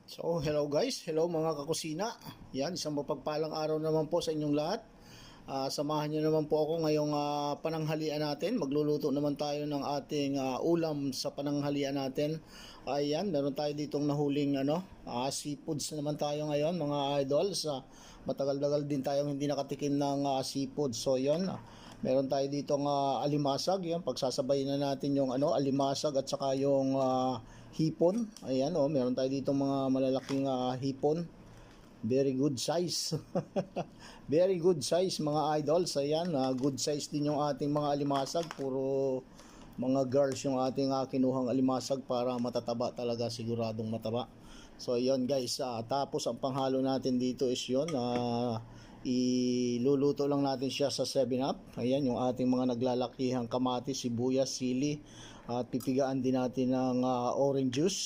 So, hello guys. Hello mga kakusina. Yan, isang mapagpalang araw naman po sa inyong lahat. Samahan niyo naman po ako ngayong pananghalian natin. Magluluto naman tayo ng ating ulam sa pananghalian natin. Ayan, meron tayo ditong nahuling seafoods naman tayo ngayon mga idols. Matagal-tagal din tayong hindi nakatikim ng seafood. So, yon. Meron tayo ditong alimasag. Yan, pagsasabayin na natin yung alimasag at saka yung hipon. Ayan, meron tayo ditong mga malalaking hipon. Very good size. Very good size mga idols. Ayan, good size din yung ating mga alimasag. Puro mga girls yung ating kinuhang alimasag para matataba talaga, siguradong mataba. So ayun guys, tapos ang panghalo natin dito is yun, iluluto lang natin siya sa 7-Up. Ayan yung ating mga naglalakihang kamatis, sibuyas, sili, at pipigaan din natin ng orange juice.